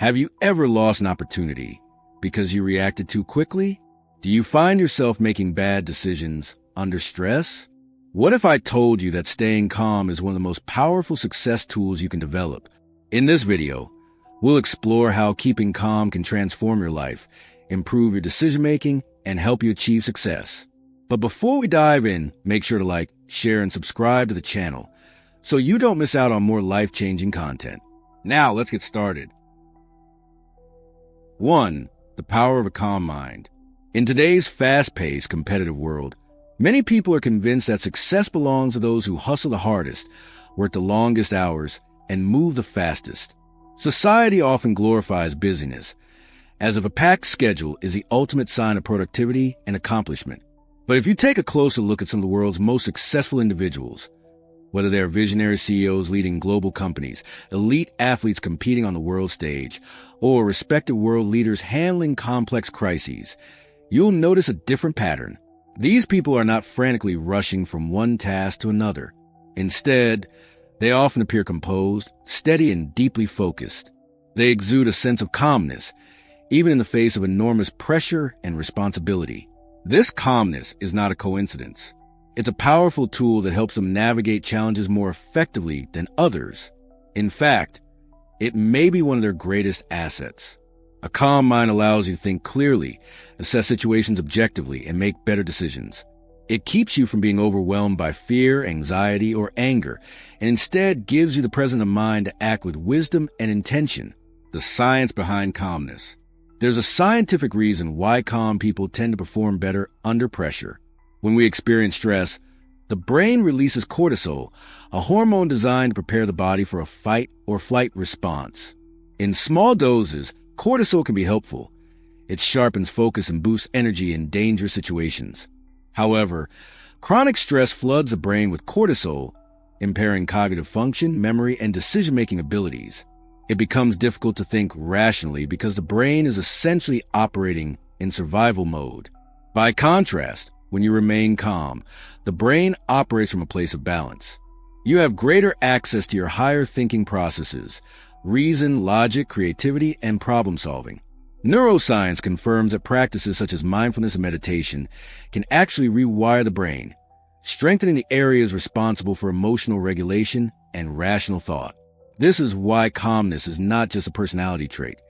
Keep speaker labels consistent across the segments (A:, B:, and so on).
A: Have you ever lost an opportunity because you reacted too quickly? Do you find yourself making bad decisions under stress? What if I told you that staying calm is one of the most powerful success tools you can develop? In this video, we'll explore how keeping calm can transform your life, improve your decision-making, and help you achieve success. But before we dive in, make sure to like, share, and subscribe to the channel so you don't miss out on more life-changing content. Now, let's get started. 1. The power of a calm mind. In today's fast-paced, competitive world, many people are convinced that success belongs to those who hustle the hardest, work the longest hours, and move the fastest. Society often glorifies busyness, as if a packed schedule is the ultimate sign of productivity and accomplishment. But if you take a closer look at some of the world's most successful individuals, whether they're visionary CEOs leading global companies, elite athletes competing on the world stage, or respected world leaders handling complex crises, you'll notice a different pattern. These people are not frantically rushing from one task to another. Instead, they often appear composed, steady, and deeply focused. They exude a sense of calmness, even in the face of enormous pressure and responsibility. This calmness is not a coincidence. It's a powerful tool that helps them navigate challenges more effectively than others. In fact, it may be one of their greatest assets. A calm mind allows you to think clearly, assess situations objectively, and make better decisions. It keeps you from being overwhelmed by fear, anxiety, or anger, and instead gives you the presence of mind to act with wisdom and intention. The science behind calmness. There's a scientific reason why calm people tend to perform better under pressure. When we experience stress, the brain releases cortisol, a hormone designed to prepare the body for a fight or flight response. In small doses, cortisol can be helpful. It sharpens focus and boosts energy in dangerous situations. However, chronic stress floods the brain with cortisol, impairing cognitive function, memory, and decision-making abilities. It becomes difficult to think rationally because the brain is essentially operating in survival mode. By contrast, when you remain calm, the brain operates from a place of balance. You have greater access to your higher thinking processes, reason, logic, creativity, and problem solving. Neuroscience confirms that practices such as mindfulness and meditation can actually rewire the brain, strengthening the areas responsible for emotional regulation and rational thought. This is why calmness is not just a personality trait.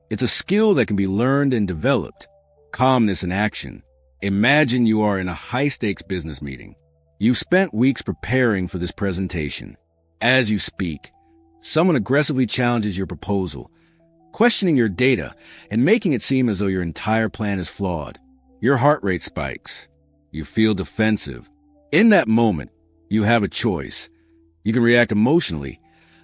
A: It's a skill that can be learned and developed. Calmness in action. Imagine you are in a high-stakes business meeting. You've spent weeks preparing for this presentation. As you speak, someone aggressively challenges your proposal, questioning your data and making it seem as though your entire plan is flawed. Your heart rate spikes. You feel defensive. In that moment, you have a choice. You can react emotionally,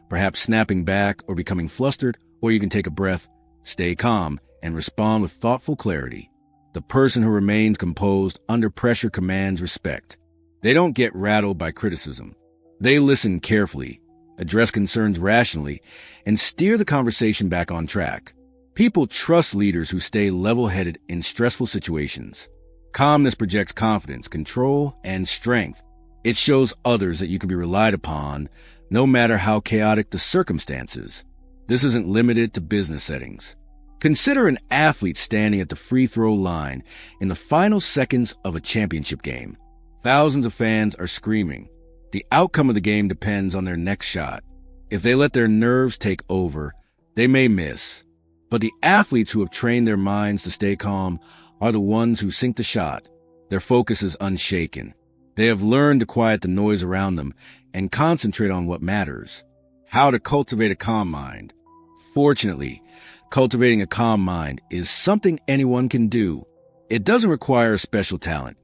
A: perhaps snapping back or becoming flustered, or you can take a breath, stay calm, and respond with thoughtful clarity. The person who remains composed under pressure commands respect. They don't get rattled by criticism. They listen carefully, address concerns rationally, and steer the conversation back on track. People trust leaders who stay level-headed in stressful situations. Calmness projects confidence, control, and strength. It shows others that you can be relied upon, no matter how chaotic the circumstances. This isn't limited to business settings. Consider an athlete standing at the free throw line in the final seconds of a championship game. Thousands of fans are screaming. The outcome of the game depends on their next shot. If they let their nerves take over, they may miss. But the athletes who have trained their minds to stay calm are the ones who sink the shot. Their focus is unshaken. They have learned to quiet the noise around them and concentrate on what matters. How to cultivate a calm mind. Fortunately, cultivating a calm mind is something anyone can do. It doesn't require a special talent,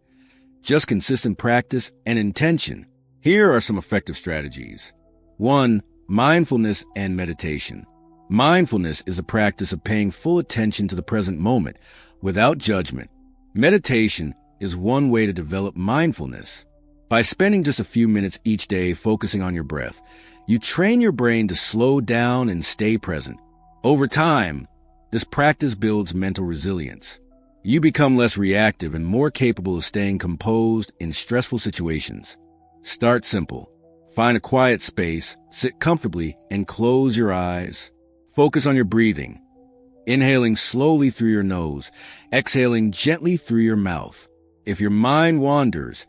A: just consistent practice and intention. Here are some effective strategies. 1. Mindfulness and meditation. Mindfulness is a practice of paying full attention to the present moment without judgment. Meditation is one way to develop mindfulness. By spending just a few minutes each day focusing on your breath, you train your brain to slow down and stay present. Over time, this practice builds mental resilience. You become less reactive and more capable of staying composed in stressful situations. Start simple. Find a quiet space, sit comfortably, and close your eyes. Focus on your breathing, inhaling slowly through your nose, exhaling gently through your mouth. If your mind wanders,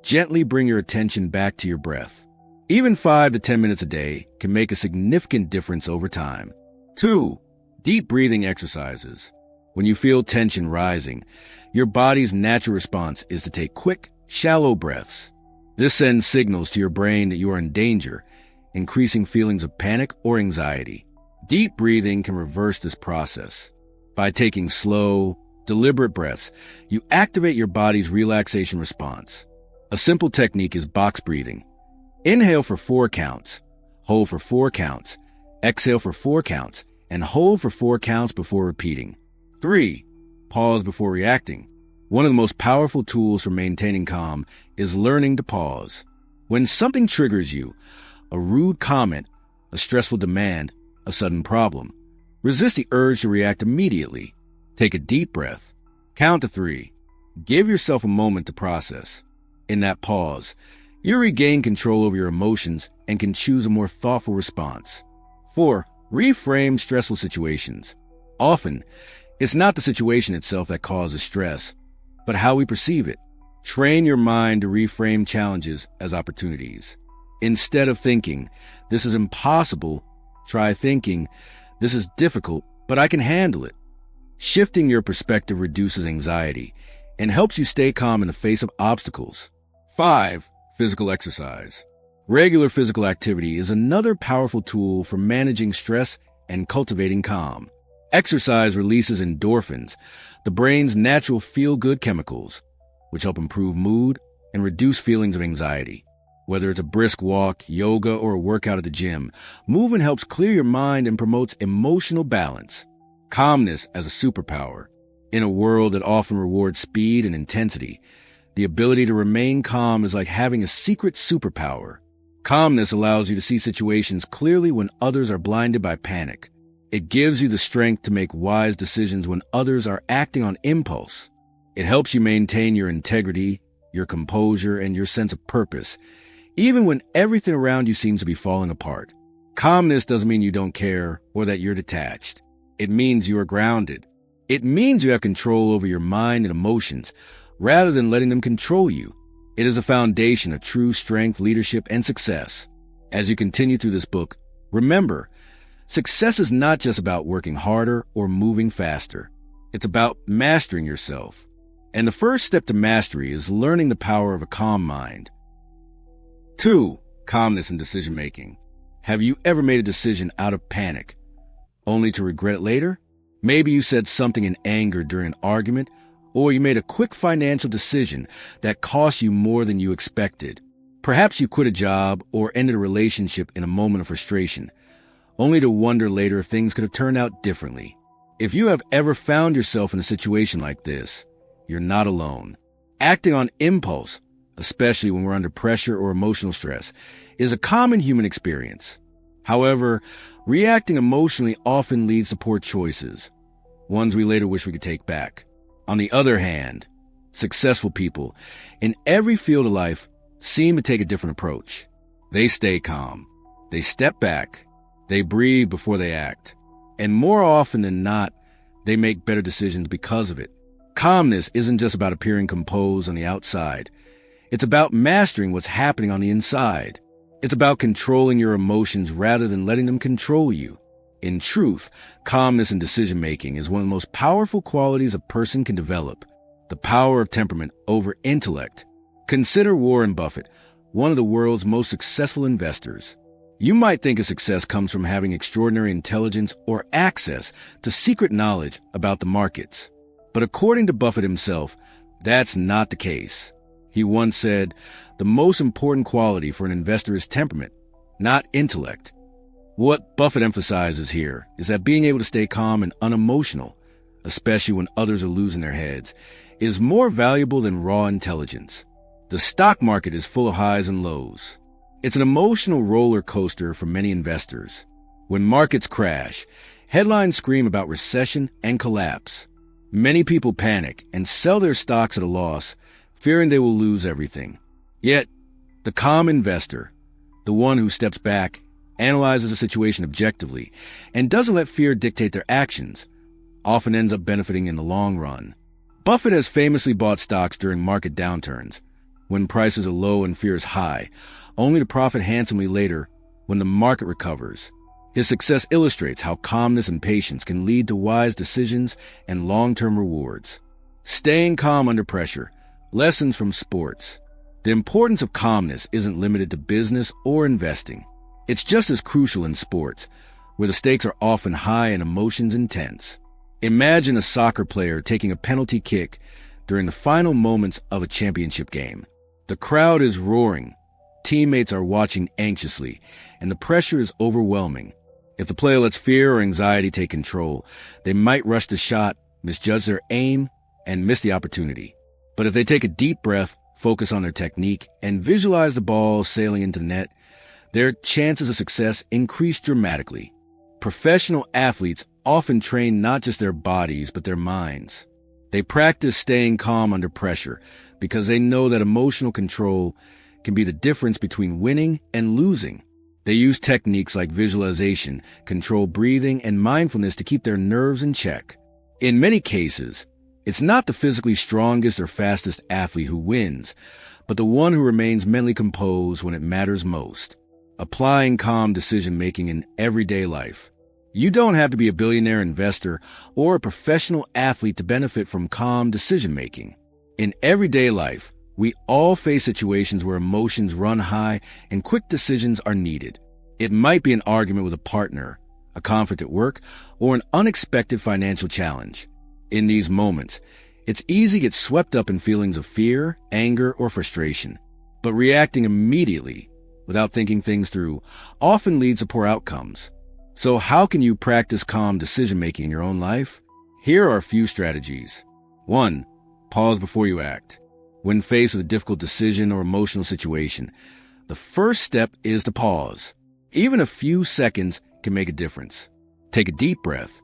A: gently bring your attention back to your breath. Even 5 to 10 minutes a day can make a significant difference over time. 2. Deep breathing exercises. When you feel tension rising, your body's natural response is to take quick, shallow breaths. This sends signals to your brain that you are in danger, increasing feelings of panic or anxiety. Deep breathing can reverse this process. By taking slow, deliberate breaths, you activate your body's relaxation response. A simple technique is box breathing. Inhale for 4 counts, hold for 4 counts, exhale for 4 counts, and hold for 4 counts before repeating. 3. Pause before reacting. One of the most powerful tools for maintaining calm is learning to pause. When something triggers you, a rude comment, a stressful demand, a sudden problem, resist the urge to react immediately. Take a deep breath. Count to 3. Give yourself a moment to process. In that pause, you regain control over your emotions and can choose a more thoughtful response. 4. Reframe stressful situations. Often, it's not the situation itself that causes stress, but how we perceive it. Train your mind to reframe challenges as opportunities. Instead of thinking, "This is impossible," try thinking, "This is difficult, but I can handle it." Shifting your perspective reduces anxiety and helps you stay calm in the face of obstacles. 5. Physical exercise. Regular physical activity is another powerful tool for managing stress and cultivating calm. Exercise releases endorphins, the brain's natural feel-good chemicals, which help improve mood and reduce feelings of anxiety. Whether it's a brisk walk, yoga, or a workout at the gym, movement helps clear your mind and promotes emotional balance. Calmness as a superpower. In a world that often rewards speed and intensity, the ability to remain calm is like having a secret superpower. Calmness allows you to see situations clearly when others are blinded by panic. It gives you the strength to make wise decisions when others are acting on impulse. It helps you maintain your integrity, your composure, and your sense of purpose, even when everything around you seems to be falling apart. Calmness doesn't mean you don't care or that you're detached. It means you are grounded. It means you have control over your mind and emotions, rather than letting them control you. It is a foundation of true strength, leadership, and success. As you continue through this book, remember, success is not just about working harder or moving faster. It's about mastering yourself. And the first step to mastery is learning the power of a calm mind. 2. Calmness in decision-making. Have you ever made a decision out of panic, only to regret it later? Maybe you said something in anger during an argument, or you made a quick financial decision that cost you more than you expected. Perhaps you quit a job or ended a relationship in a moment of frustration, only to wonder later if things could have turned out differently. If you have ever found yourself in a situation like this, you're not alone. Acting on impulse, especially when we're under pressure or emotional stress, is a common human experience. However, reacting emotionally often leads to poor choices, ones we later wish we could take back. On the other hand, successful people in every field of life seem to take a different approach. They stay calm. They step back. They breathe before they act. And more often than not, they make better decisions because of it. Calmness isn't just about appearing composed on the outside. It's about mastering what's happening on the inside. It's about controlling your emotions rather than letting them control you. In truth, calmness in decision-making is one of the most powerful qualities a person can develop. The power of temperament over intellect. Consider Warren Buffett, one of the world's most successful investors. You might think a success comes from having extraordinary intelligence or access to secret knowledge about the markets. But according to Buffett himself, that's not the case. He once said, "The most important quality for an investor is temperament, not intellect." What Buffett emphasizes here is that being able to stay calm and unemotional, especially when others are losing their heads, is more valuable than raw intelligence. The stock market is full of highs and lows. It's an emotional roller coaster for many investors. When markets crash, headlines scream about recession and collapse. Many people panic and sell their stocks at a loss, fearing they will lose everything. Yet, the calm investor, the one who steps back, analyzes the situation objectively, and doesn't let fear dictate their actions, often ends up benefiting in the long run. Buffett has famously bought stocks during market downturns, when prices are low and fear is high, only to profit handsomely later when the market recovers. His success illustrates how calmness and patience can lead to wise decisions and long-term rewards. Staying calm under pressure. Lessons from sports. The importance of calmness isn't limited to business or investing. It's just as crucial in sports, where the stakes are often high and emotions intense. Imagine a soccer player taking a penalty kick during the final moments of a championship game. The crowd is roaring, teammates are watching anxiously, and the pressure is overwhelming. If the player lets fear or anxiety take control, they might rush the shot, misjudge their aim, and miss the opportunity. But if they take a deep breath, focus on their technique, and visualize the ball sailing into the net, their chances of success increase dramatically. Professional athletes often train not just their bodies, but their minds. They practice staying calm under pressure because they know that emotional control can be the difference between winning and losing. They use techniques like visualization, controlled breathing, and mindfulness to keep their nerves in check. In many cases, it's not the physically strongest or fastest athlete who wins, but the one who remains mentally composed when it matters most. Applying calm decision-making in everyday life. You don't have to be a billionaire investor or a professional athlete to benefit from calm decision-making. In everyday life, we all face situations where emotions run high and quick decisions are needed. It might be an argument with a partner, a conflict at work, or an unexpected financial challenge. In these moments, it's easy to get swept up in feelings of fear, anger, or frustration. But reacting immediately, without thinking things through, often leads to poor outcomes. So how can you practice calm decision-making in your own life? Here are a few strategies. 1. Pause before you act. When faced with a difficult decision or emotional situation, the first step is to pause. Even a few seconds can make a difference. Take a deep breath.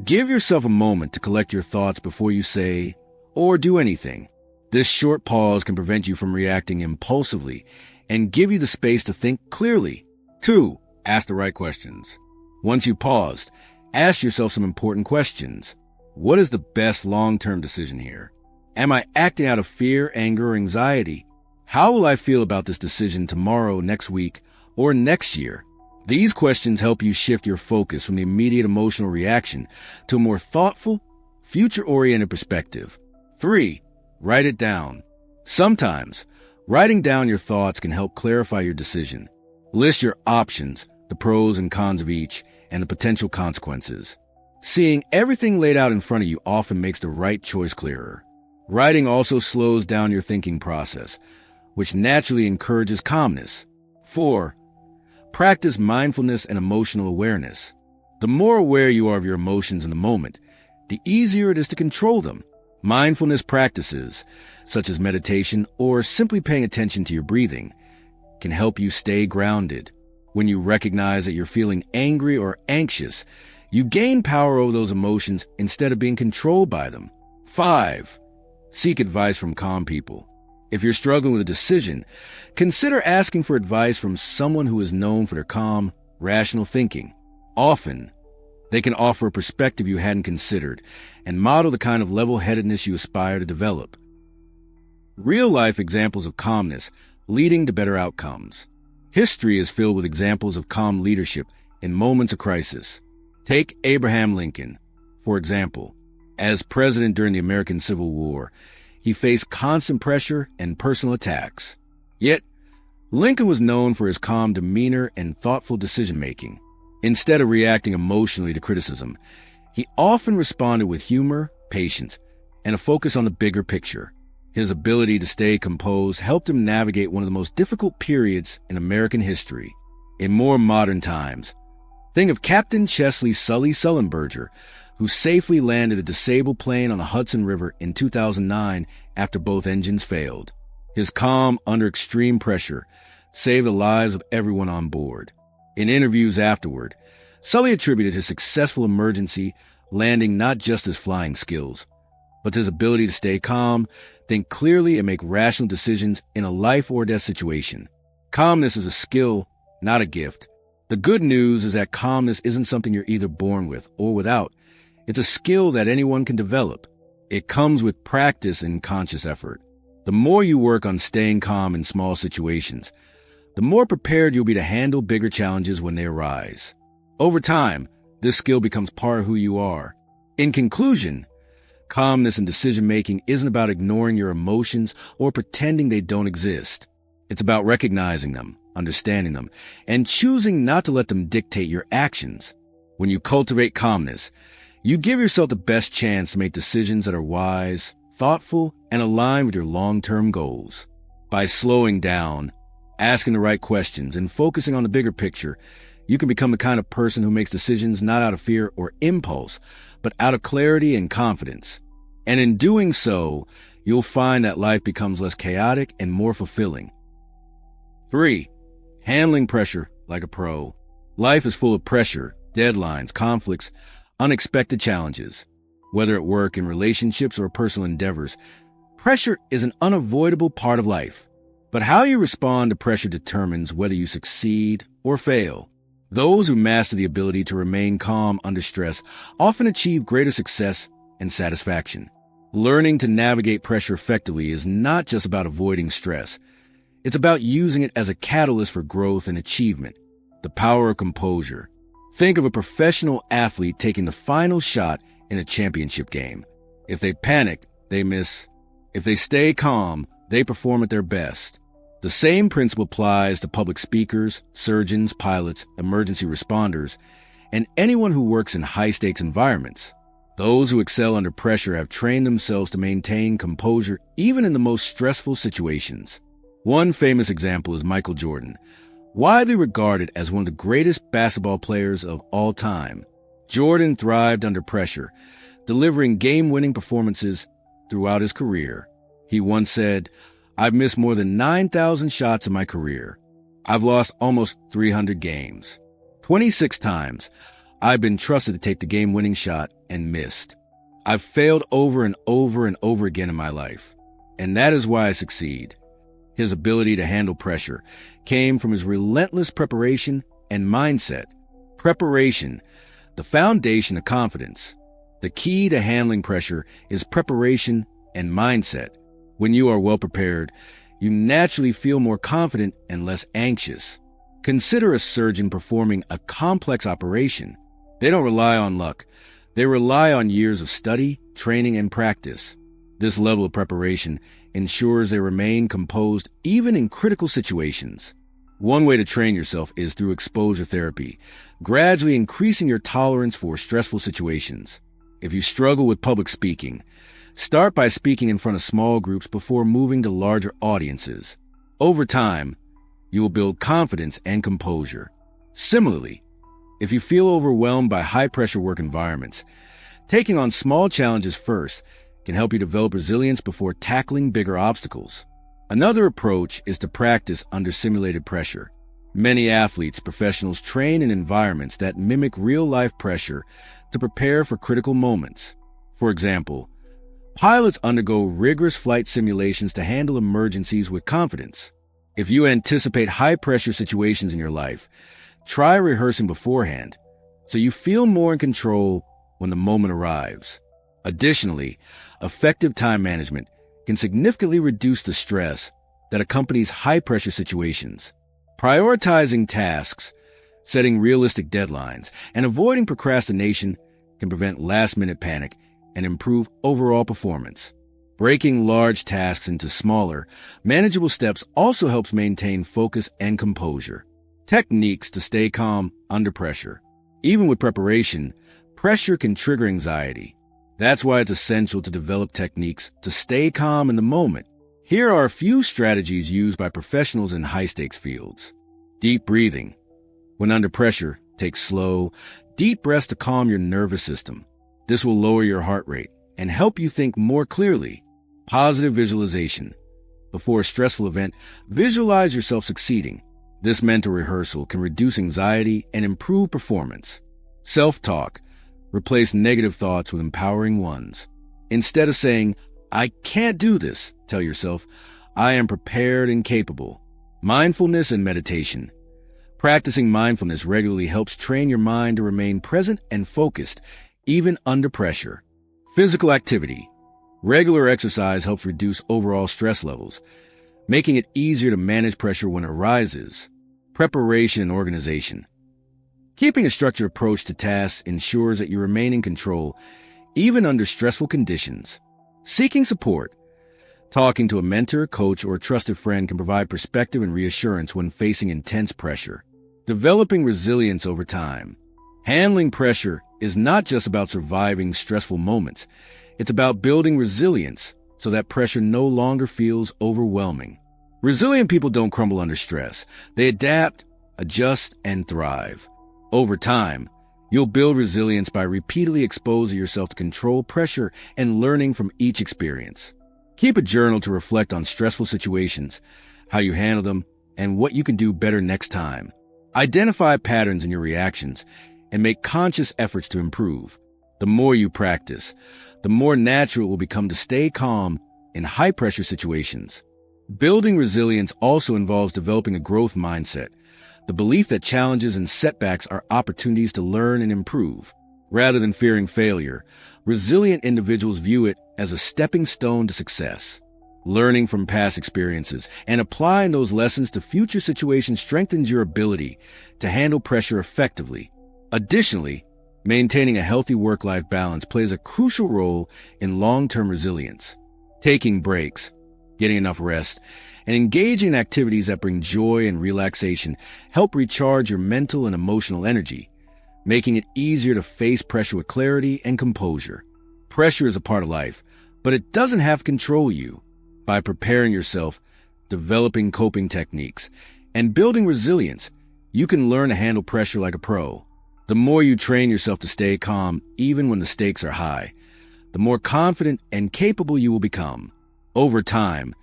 A: Give yourself a moment to collect your thoughts before you say or do anything. This short pause can prevent you from reacting impulsively and give you the space to think clearly. 2. Ask the right questions. Once you paused, ask yourself some important questions. What is the best long-term decision here? Am I acting out of fear, anger, or anxiety? How will I feel about this decision tomorrow, next week, or next year? These questions help you shift your focus from the immediate emotional reaction to a more thoughtful, future-oriented perspective. 3. Write it down. Sometimes, writing down your thoughts can help clarify your decision. List your options, the pros and cons of each, and the potential consequences. Seeing everything laid out in front of you often makes the right choice clearer. Writing also slows down your thinking process, which naturally encourages calmness. 4. Practice mindfulness and emotional awareness. The more aware you are of your emotions in the moment, the easier it is to control them. Mindfulness practices, such as meditation or simply paying attention to your breathing, can help you stay grounded. When you recognize that you're feeling angry or anxious, you gain power over those emotions instead of being controlled by them. 5. Seek advice from calm people. If you're struggling with a decision, consider asking for advice from someone who is known for their calm, rational thinking. Often, they can offer a perspective you hadn't considered and model the kind of level-headedness you aspire to develop. Real-life examples of calmness leading to better outcomes. History is filled with examples of calm leadership in moments of crisis. Take Abraham Lincoln, for example. As president during the American Civil War, he faced constant pressure and personal attacks. Yet, Lincoln was known for his calm demeanor and thoughtful decision-making. Instead of reacting emotionally to criticism, he often responded with humor, patience, and a focus on the bigger picture. His ability to stay composed helped him navigate one of the most difficult periods in American history. In more modern times, think of Captain Chesley Sully Sullenberger, who safely landed a disabled plane on the Hudson River in 2009 after both engines failed. His calm under extreme pressure saved the lives of everyone on board. In interviews afterward, Sully attributed his successful emergency landing not just his flying skills, but his ability to stay calm, think clearly, and make rational decisions in a life-or-death situation. Calmness is a skill, not a gift. The good news is that calmness isn't something you're either born with or without. It's a skill that anyone can develop. It comes with practice and conscious effort. The more you work on staying calm in small situations, the more prepared you'll be to handle bigger challenges when they arise. Over time, this skill becomes part of who you are. In conclusion, calmness and decision-making isn't about ignoring your emotions or pretending they don't exist. It's about recognizing them, understanding them, and choosing not to let them dictate your actions. When you cultivate calmness, you give yourself the best chance to make decisions that are wise, thoughtful, and aligned with your long-term goals. By slowing down, asking the right questions, and focusing on the bigger picture, you can become the kind of person who makes decisions not out of fear or impulse, but out of clarity and confidence. And in doing so, you'll find that life becomes less chaotic and more fulfilling. 3. Handling pressure like a pro. Life is full of pressure, deadlines, conflicts, unexpected challenges. Whether at work, in relationships, or personal endeavors, pressure is an unavoidable part of life. But how you respond to pressure determines whether you succeed or fail. Those who master the ability to remain calm under stress often achieve greater success and satisfaction. Learning to navigate pressure effectively is not just about avoiding stress. It's about using it as a catalyst for growth and achievement. The power of composure. Think of a professional athlete taking the final shot in a championship game. If they panic, they miss. If they stay calm, they perform at their best. The same principle applies to public speakers, surgeons, pilots, emergency responders, and anyone who works in high-stakes environments. Those who excel under pressure have trained themselves to maintain composure even in the most stressful situations. One famous example is Michael Jordan, widely regarded as one of the greatest basketball players of all time. Jordan thrived under pressure, delivering game-winning performances throughout his career. He once said, "I've missed more than 9,000 shots in my career. I've lost almost 300 games. 26 times, I've been trusted to take the game-winning shot and missed. I've failed over and over and over again in my life, and that is why I succeed." His ability to handle pressure came from his relentless preparation and mindset. Preparation, the foundation of confidence. The key to handling pressure is preparation and mindset. When you are well prepared, you naturally feel more confident and less anxious. Consider a surgeon performing a complex operation. They don't rely on luck. They rely on years of study, training, and practice. This level of preparation ensures they remain composed even in critical situations. One way to train yourself is through exposure therapy, gradually increasing your tolerance for stressful situations. If you struggle with public speaking, start by speaking in front of small groups before moving to larger audiences. Over time, you will build confidence and composure. Similarly, if you feel overwhelmed by high-pressure work environments, taking on small challenges first can help you develop resilience before tackling bigger obstacles. Another approach is to practice under simulated pressure. Many athletes, professionals train in environments that mimic real-life pressure to prepare for critical moments. For example, pilots undergo rigorous flight simulations to handle emergencies with confidence. If you anticipate high-pressure situations in your life, try rehearsing beforehand so you feel more in control when the moment arrives. Additionally, effective time management can significantly reduce the stress that accompanies high-pressure situations. Prioritizing tasks, setting realistic deadlines, and avoiding procrastination can prevent last-minute panic and improve overall performance. Breaking large tasks into smaller, manageable steps also helps maintain focus and composure. Techniques to stay calm under pressure. Even with preparation, pressure can trigger anxiety. That's why it's essential to develop techniques to stay calm in the moment. Here are a few strategies used by professionals in high-stakes fields. Deep breathing. When under pressure, take slow, deep breaths to calm your nervous system. This will lower your heart rate and help you think more clearly. Positive visualization. Before a stressful event, visualize yourself succeeding. This mental rehearsal can reduce anxiety and improve performance. Self-talk. Replace negative thoughts with empowering ones. Instead of saying, "I can't do this," tell yourself, "I am prepared and capable." Mindfulness and meditation. Practicing mindfulness regularly helps train your mind to remain present and focused, even under pressure. Physical activity. Regular exercise helps reduce overall stress levels, making it easier to manage pressure when it arises. Preparation and organization. Keeping a structured approach to tasks ensures that you remain in control, even under stressful conditions. Seeking support. Talking to a mentor, coach, or a trusted friend can provide perspective and reassurance when facing intense pressure. Developing resilience over time. Handling pressure is not just about surviving stressful moments. It's about building resilience so that pressure no longer feels overwhelming. Resilient people don't crumble under stress. They adapt, adjust, and thrive. Over time, you'll build resilience by repeatedly exposing yourself to controlled pressure and learning from each experience. Keep a journal to reflect on stressful situations, how you handle them, and what you can do better next time. Identify patterns in your reactions and make conscious efforts to improve. The more you practice, the more natural it will become to stay calm in high-pressure situations. Building resilience also involves developing a growth mindset, the belief that challenges and setbacks are opportunities to learn and improve. Rather than fearing failure, resilient individuals view it as a stepping stone to success. Learning from past experiences and applying those lessons to future situations strengthens your ability to handle pressure effectively. Additionally, maintaining a healthy work-life balance plays a crucial role in long-term resilience. Taking breaks, getting enough rest, and engaging in activities that bring joy and relaxation help recharge your mental and emotional energy, making it easier to face pressure with clarity and composure. Pressure is a part of life, but it doesn't have to control you. By preparing yourself, developing coping techniques, and building resilience, you can learn to handle pressure like a pro. The more you train yourself to stay calm, even when the stakes are high, the more confident and capable you will become. Over time,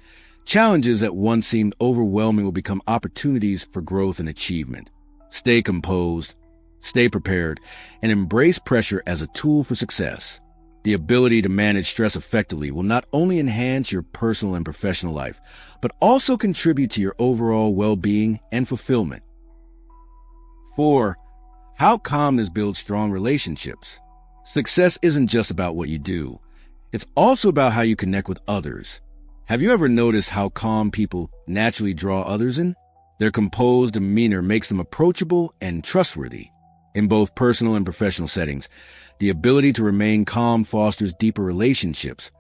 A: challenges that once seemed overwhelming will become opportunities for growth and achievement. Stay composed, stay prepared, and embrace pressure as a tool for success. The ability to manage stress effectively will not only enhance your personal and professional life, but also contribute to your overall well-being and fulfillment. 4. How calmness builds strong relationships. Success isn't just about what you do. It's also about how you connect with others. Have you ever noticed how calm people naturally draw others in? Their composed demeanor makes them approachable and trustworthy. In both personal and professional settings, the ability to remain calm fosters deeper relationships,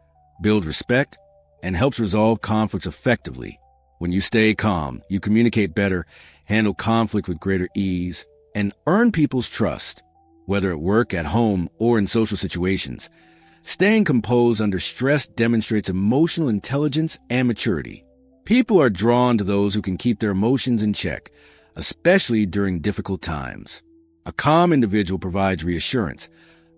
A: builds respect, and helps resolve conflicts effectively. When you stay calm, you communicate better, handle conflict with greater ease, and earn people's trust, whether at work, at home, or in social situations. Staying composed under stress demonstrates emotional intelligence and maturity. People are drawn to those who can keep their emotions in check, especially during difficult times. A calm individual provides reassurance,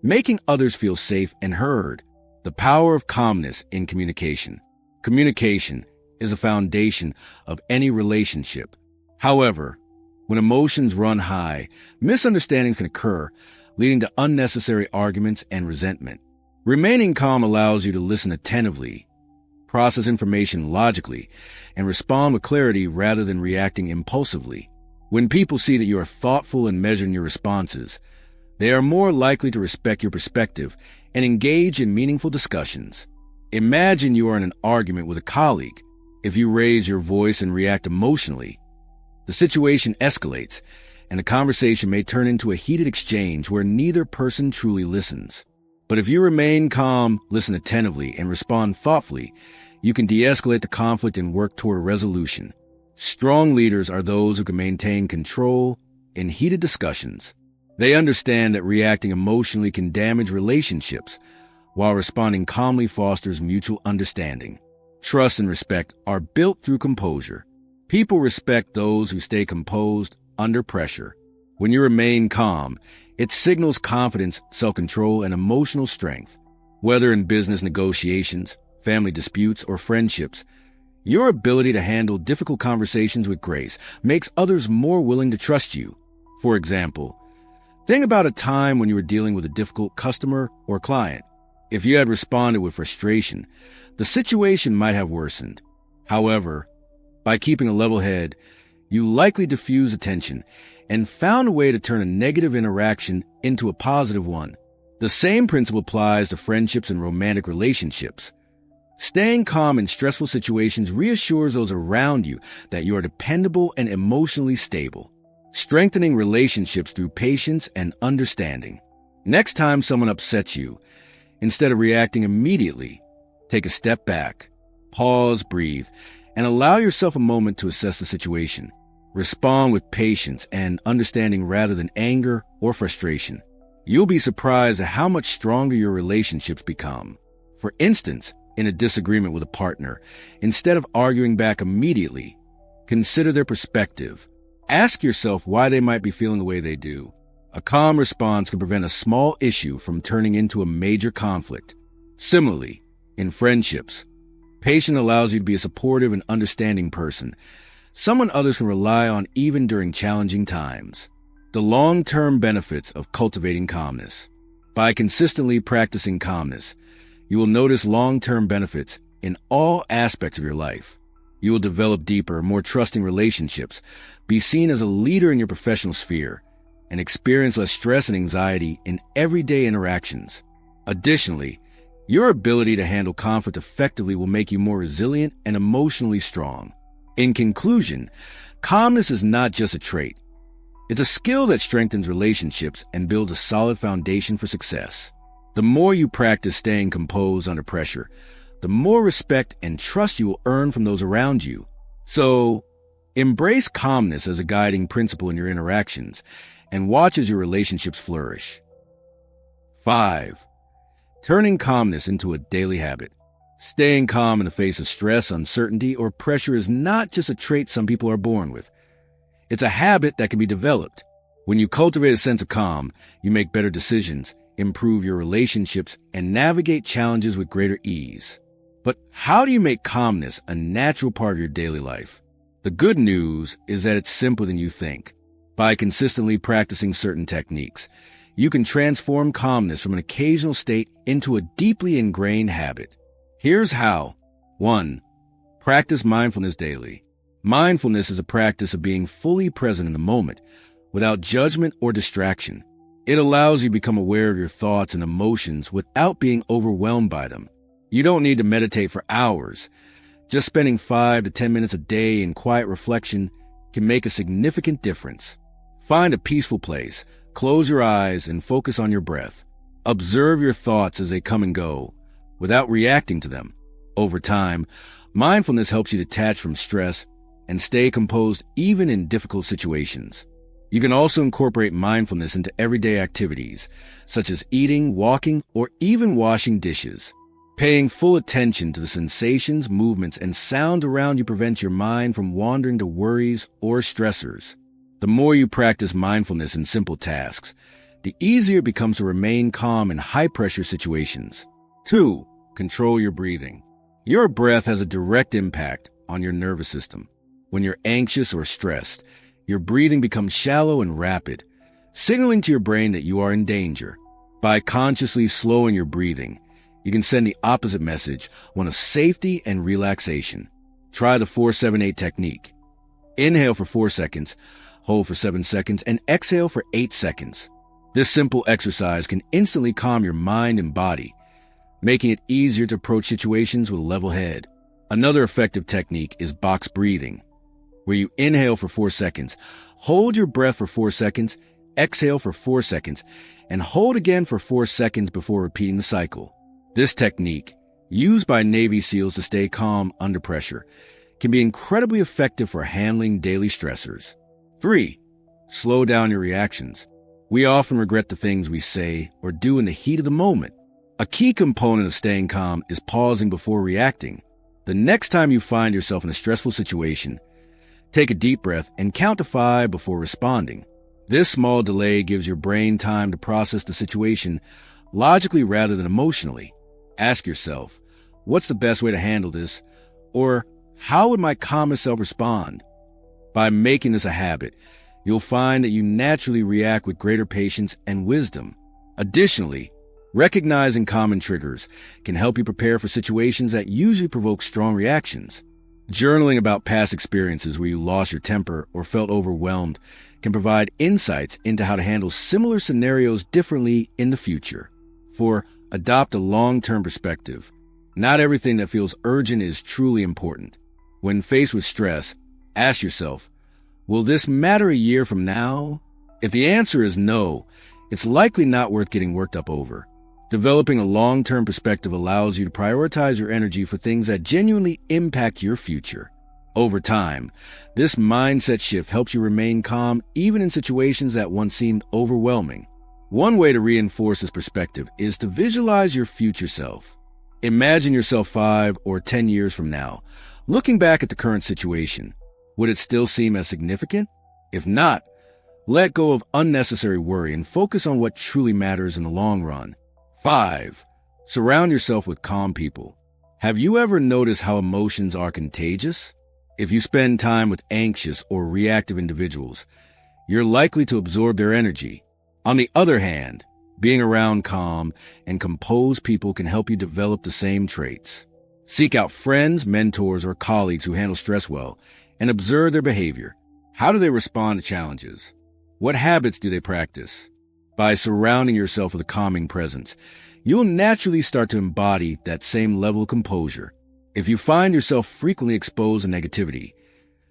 A: making others feel safe and heard. The power of calmness in communication. Communication is a foundation of any relationship. However, when emotions run high, misunderstandings can occur, leading to unnecessary arguments and resentment. Remaining calm allows you to listen attentively, process information logically, and respond with clarity rather than reacting impulsively. When people see that you are thoughtful and measured in your responses, they are more likely to respect your perspective and engage in meaningful discussions. Imagine you are in an argument with a colleague. If you raise your voice and react emotionally, the situation escalates, and the conversation may turn into a heated exchange where neither person truly listens. But if you remain calm, listen attentively, and respond thoughtfully, you can de-escalate the conflict and work toward a resolution. Strong leaders are those who can maintain control in heated discussions. They understand that reacting emotionally can damage relationships, while responding calmly fosters mutual understanding. Trust and respect are built through composure. People respect those who stay composed under pressure. When you remain calm, it signals confidence, self-control, and emotional strength. Whether in business negotiations, family disputes, or friendships, your ability to handle difficult conversations with grace makes others more willing to trust you. For example, think about a time when you were dealing with a difficult customer or client. If you had responded with frustration, the situation might have worsened. However, by keeping a level head, you likely diffused the tension and found a way to turn a negative interaction into a positive one. The same principle applies to friendships and romantic relationships. Staying calm in stressful situations reassures those around you that you are dependable and emotionally stable, strengthening relationships through patience and understanding. Next time someone upsets you, instead of reacting immediately, take a step back, pause, breathe, and allow yourself a moment to assess the situation. Respond with patience and understanding rather than anger or frustration. You'll be surprised at how much stronger your relationships become. For instance, in a disagreement with a partner, instead of arguing back immediately, consider their perspective. Ask yourself why they might be feeling the way they do. A calm response can prevent a small issue from turning into a major conflict. Similarly, in friendships, patience allows you to be a supportive and understanding person, someone others can rely on even during challenging times. The long-term benefits of cultivating calmness. By consistently practicing calmness, you will notice long-term benefits in all aspects of your life. You will develop deeper, more trusting relationships, be seen as a leader in your professional sphere, and experience less stress and anxiety in everyday interactions. Additionally, your ability to handle conflict effectively will make you more resilient and emotionally strong. In conclusion, calmness is not just a trait. It's a skill that strengthens relationships and builds a solid foundation for success. The more you practice staying composed under pressure, the more respect and trust you will earn from those around you. So, embrace calmness as a guiding principle in your interactions and watch as your relationships flourish. 5. Turning calmness into a daily habit. Staying calm in the face of stress, uncertainty, or pressure is not just a trait some people are born with. It's a habit that can be developed. When you cultivate a sense of calm, you make better decisions, improve your relationships, and navigate challenges with greater ease. But how do you make calmness a natural part of your daily life? The good news is that it's simpler than you think. By consistently practicing certain techniques, you can transform calmness from an occasional state into a deeply ingrained habit. Here's how. 1. Practice mindfulness daily. Mindfulness is a practice of being fully present in the moment, without judgment or distraction. It allows you to become aware of your thoughts and emotions without being overwhelmed by them. You don't need to meditate for hours. Just spending 5 to 10 minutes a day in quiet reflection can make a significant difference. Find a peaceful place, close your eyes, and focus on your breath. Observe your thoughts as they come and go, without reacting to them. Over time, mindfulness helps you detach from stress and stay composed even in difficult situations. You can also incorporate mindfulness into everyday activities, such as eating, walking, or even washing dishes. Paying full attention to the sensations, movements, and sound around you prevents your mind from wandering to worries or stressors. The more you practice mindfulness in simple tasks, the easier it becomes to remain calm in high-pressure situations. 2. Control your breathing. Your breath has a direct impact on your nervous system. When you're anxious or stressed, your breathing becomes shallow and rapid, signaling to your brain that you are in danger. By consciously slowing your breathing, you can send the opposite message, one of safety and relaxation. Try the 4-7-8 technique. Inhale for 4 seconds, hold for 7 seconds, and exhale for 8 seconds. This simple exercise can instantly calm your mind and body, making it easier to approach situations with a level head. Another effective technique is box breathing, where you inhale for 4 seconds, hold your breath for 4 seconds, exhale for 4 seconds, and hold again for 4 seconds before repeating the cycle. This technique, used by Navy SEALs to stay calm under pressure, can be incredibly effective for handling daily stressors. 3. Slow down your reactions. We often regret the things we say or do in the heat of the moment. A key component of staying calm is pausing before reacting. The next time you find yourself in a stressful situation, take a deep breath and count to 5 before responding. This small delay gives your brain time to process the situation logically rather than emotionally. Ask yourself, what's the best way to handle this? Or how would my calmest self respond? By making this a habit, you'll find that you naturally react with greater patience and wisdom. Additionally, recognizing common triggers can help you prepare for situations that usually provoke strong reactions. Journaling about past experiences where you lost your temper or felt overwhelmed can provide insights into how to handle similar scenarios differently in the future. 4. Adopt a long-term perspective. Not everything that feels urgent is truly important. When faced with stress, ask yourself, will this matter a year from now? If the answer is no, it's likely not worth getting worked up over. Developing a long-term perspective allows you to prioritize your energy for things that genuinely impact your future. Over time, this mindset shift helps you remain calm even in situations that once seemed overwhelming. One way to reinforce this perspective is to visualize your future self. Imagine yourself 5 or 10 years from now, looking back at the current situation. Would it still seem as significant? If not, let go of unnecessary worry and focus on what truly matters in the long run. 5. Surround yourself with calm people. Have you ever noticed how emotions are contagious? If you spend time with anxious or reactive individuals, you're likely to absorb their energy. On the other hand, being around calm and composed people can help you develop the same traits. Seek out friends, mentors, or colleagues who handle stress well and observe their behavior. How do they respond to challenges? What habits do they practice? By surrounding yourself with a calming presence, you'll naturally start to embody that same level of composure. If you find yourself frequently exposed to negativity,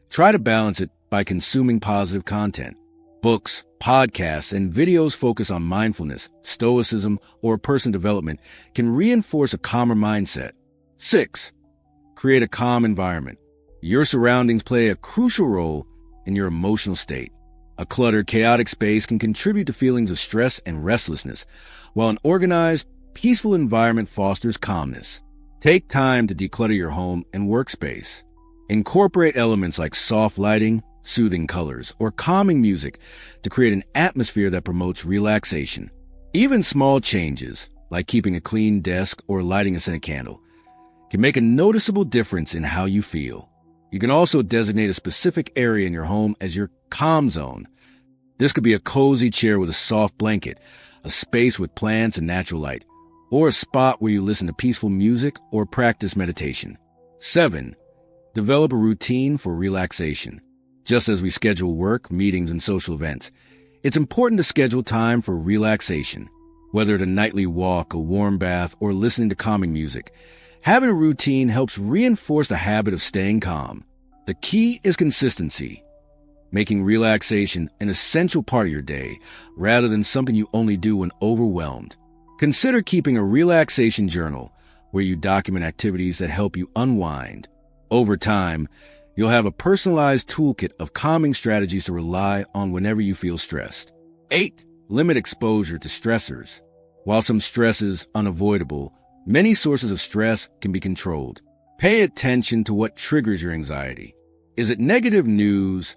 A: try to balance it by consuming positive content. Books, podcasts, and videos focused on mindfulness, stoicism, or personal development can reinforce a calmer mindset. 6. Create a calm environment. Your surroundings play a crucial role in your emotional state. A cluttered, chaotic space can contribute to feelings of stress and restlessness, while an organized, peaceful environment fosters calmness. Take time to declutter your home and workspace. Incorporate elements like soft lighting, soothing colors, or calming music to create an atmosphere that promotes relaxation. Even small changes, like keeping a clean desk or lighting a scented candle, can make a noticeable difference in how you feel. You can also designate a specific area in your home as your calm zone. This could be a cozy chair with a soft blanket, a space with plants and natural light, or a spot where you listen to peaceful music or practice meditation. 7. Develop a routine for relaxation. Just as we schedule work, meetings, and social events, it's important to schedule time for relaxation. Whether it's a nightly walk, a warm bath, or listening to calming music, having a routine helps reinforce the habit of staying calm. The key is consistency, making relaxation an essential part of your day rather than something you only do when overwhelmed. Consider keeping a relaxation journal where you document activities that help you unwind. Over time, you'll have a personalized toolkit of calming strategies to rely on whenever you feel stressed. 8. Limit exposure to stressors. While some stress is unavoidable, many sources of stress can be controlled. Pay attention to what triggers your anxiety. Is it negative news,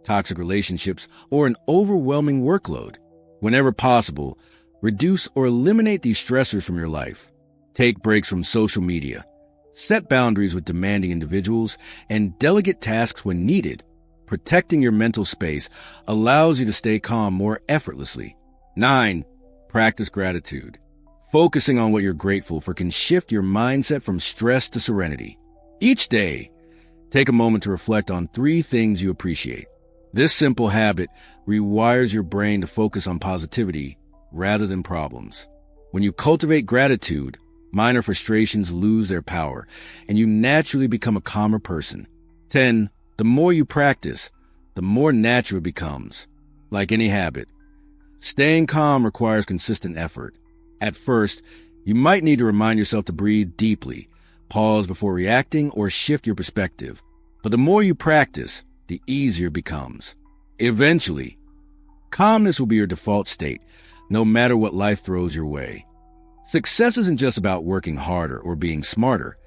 A: toxic relationships, or an overwhelming workload? Whenever possible, reduce or eliminate these stressors from your life. Take breaks from social media. Set boundaries with demanding individuals and delegate tasks when needed. Protecting your mental space allows you to stay calm more effortlessly. 9. Practice gratitude. Focusing on what you're grateful for can shift your mindset from stress to serenity. Each day, take a moment to reflect on 3 things you appreciate. This simple habit rewires your brain to focus on positivity rather than problems. When you cultivate gratitude, minor frustrations lose their power, and you naturally become a calmer person. 10. The more you practice, the more natural it becomes. Like any habit, staying calm requires consistent effort. At first, you might need to remind yourself to breathe deeply, pause before reacting, or shift your perspective. But the more you practice, the easier it becomes. Eventually, calmness will be your default state, no matter what life throws your way. Success isn't just about working harder or being smarter.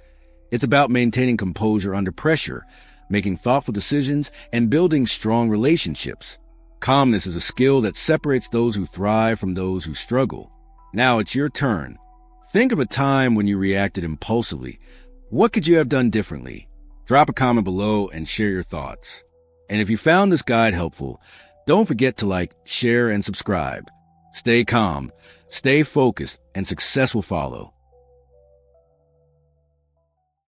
A: It's about maintaining composure under pressure, making thoughtful decisions, and building strong relationships. Calmness is a skill that separates those who thrive from those who struggle. Now it's your turn. Think of a time when you reacted impulsively. What could you have done differently? Drop a comment below and share your thoughts. And if you found this guide helpful, don't forget to like, share, and subscribe. Stay calm, stay focused, and success will follow.